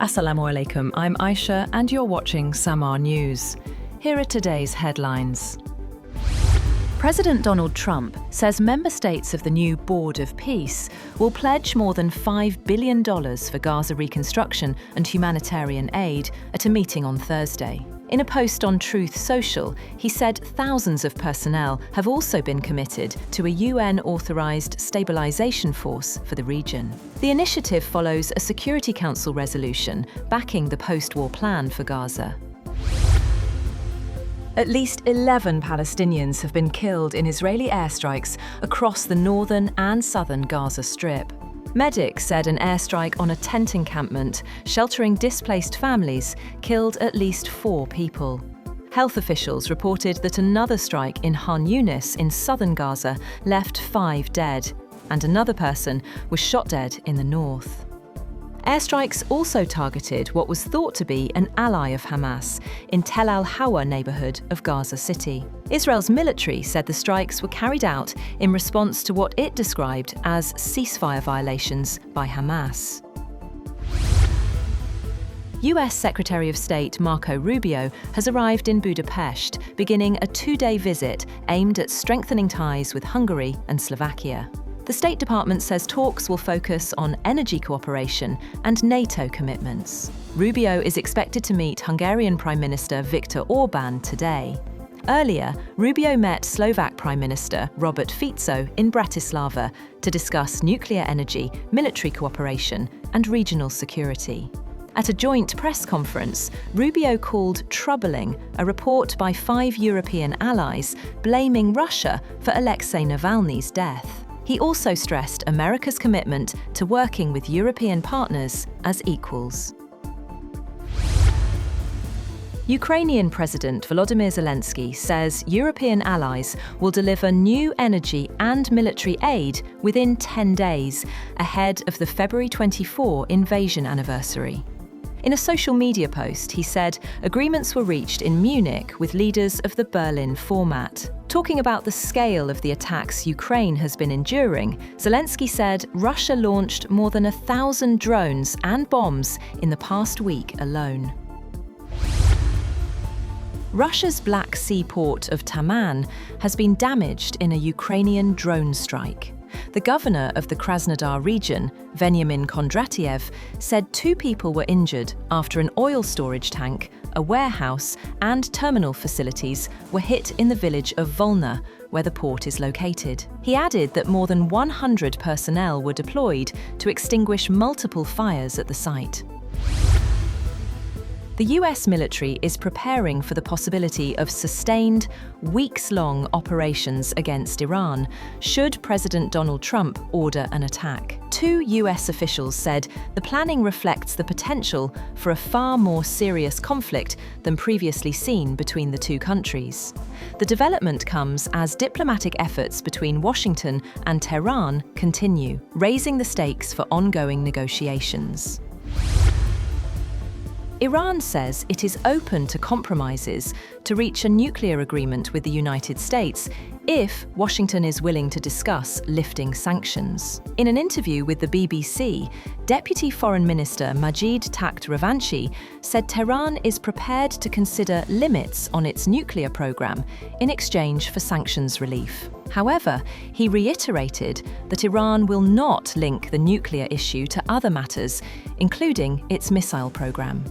Assalamu alaikum, I'm Aisha and you're watching Samaa News. Here are today's headlines. President Donald Trump says member states of the new Board of Peace will pledge more than $5 billion for Gaza reconstruction and humanitarian aid at a meeting on Thursday. In a post on Truth Social, he said thousands of personnel have also been committed to a UN-authorized stabilization force for the region. The initiative follows a Security Council resolution backing the post-war plan for Gaza. At least 11 Palestinians have been killed in Israeli airstrikes across the northern and southern Gaza Strip. Medics said an airstrike on a tent encampment sheltering displaced families killed at least 4 people. Health officials reported that another strike in Khan Younis in southern Gaza left 5 dead, and another person was shot dead in the north. Airstrikes also targeted what was thought to be an ally of Hamas in Tel al-Hawa neighborhood of Gaza City. Israel's military said the strikes were carried out in response to what it described as ceasefire violations by Hamas. US Secretary of State Marco Rubio has arrived in Budapest, beginning a 2-day visit aimed at strengthening ties with Hungary and Slovakia. The State Department says talks will focus on energy cooperation and NATO commitments. Rubio is expected to meet Hungarian Prime Minister Viktor Orbán today. Earlier, Rubio met Slovak Prime Minister Robert Fico in Bratislava to discuss nuclear energy, military cooperation, and regional security. At a joint press conference, Rubio called troubling a report by 5 European allies blaming Russia for Alexei Navalny's death. He also stressed America's commitment to working with European partners as equals. Ukrainian President Volodymyr Zelenskyy says European allies will deliver new energy and military aid within 10 days, ahead of the February 24 invasion anniversary. In a social media post, he said agreements were reached in Munich with leaders of the Berlin format. Talking about the scale of the attacks Ukraine has been enduring, Zelenskyy said Russia launched more than 1,000 drones and bombs in the past week alone. Russia's Black Sea port of Taman has been damaged in a Ukrainian drone strike. The governor of the Krasnodar region, Veniamin Kondratiev, said 2 people were injured after an oil storage tank, a warehouse, and terminal facilities were hit in the village of Volna, where the port is located. He added that more than 100 personnel were deployed to extinguish multiple fires at the site. The US military is preparing for the possibility of sustained, weeks-long operations against Iran, should President Donald Trump order an attack. 2 US officials said the planning reflects the potential for a far more serious conflict than previously seen between the 2 countries. The development comes as diplomatic efforts between Washington and Tehran continue, raising the stakes for ongoing negotiations. Iran says it is open to compromises to reach a nuclear agreement with the United States if Washington is willing to discuss lifting sanctions. In an interview with the BBC, Deputy Foreign Minister Majid Takht Ravanchi said Tehran is prepared to consider limits on its nuclear program in exchange for sanctions relief. However, he reiterated that Iran will not link the nuclear issue to other matters, including its missile program.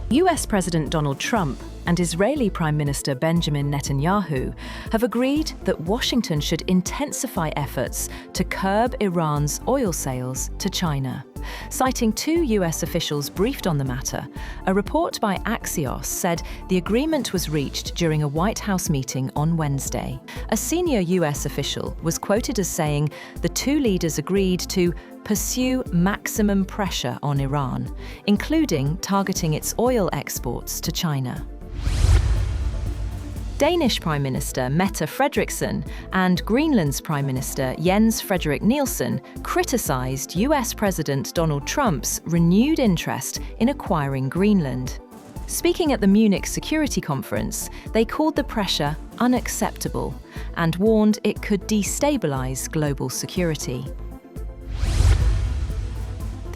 US President Donald Trump and Israeli Prime Minister Benjamin Netanyahu have agreed that Washington should intensify efforts to curb Iran's oil sales to China. Citing 2 US officials briefed on the matter, a report by Axios said the agreement was reached during a White House meeting on Wednesday. A senior US official was quoted as saying the 2 leaders agreed to pursue maximum pressure on Iran, including targeting its oil exports to China. Danish Prime Minister Mette Frederiksen and Greenland's Prime Minister Jens Frederik Nielsen criticised US President Donald Trump's renewed interest in acquiring Greenland. Speaking at the Munich Security Conference, they called the pressure unacceptable and warned it could destabilise global security.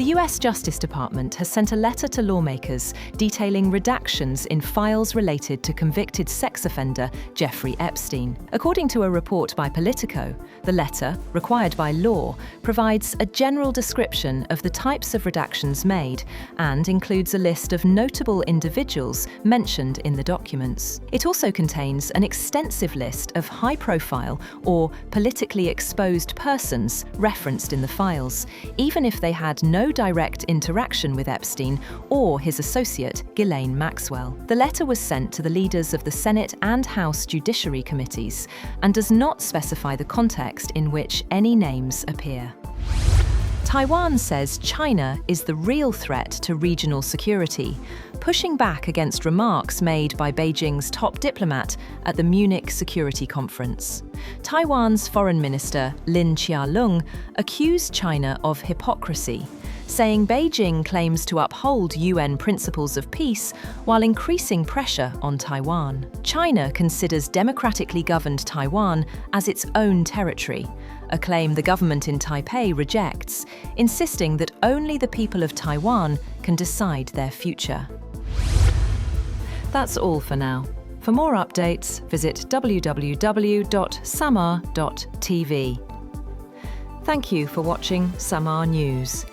The US Justice Department has sent a letter to lawmakers detailing redactions in files related to convicted sex offender Jeffrey Epstein. According to a report by Politico, the letter, required by law, provides a general description of the types of redactions made and includes a list of notable individuals mentioned in the documents. It also contains an extensive list of high-profile or politically exposed persons referenced in the files, even if they had no direct interaction with Epstein or his associate, Ghislaine Maxwell. The letter was sent to the leaders of the Senate and House Judiciary Committees and does not specify the context in which any names appear. Taiwan says China is the real threat to regional security, pushing back against remarks made by Beijing's top diplomat at the Munich Security Conference. Taiwan's Foreign Minister Lin Chia-lung accused China of hypocrisy, saying Beijing claims to uphold UN principles of peace while increasing pressure on Taiwan. China considers democratically governed Taiwan as its own territory, a claim the government in Taipei rejects, insisting that only the people of Taiwan can decide their future. That's all for now. For more updates, visit www.samaa.tv. Thank you for watching Samaa News.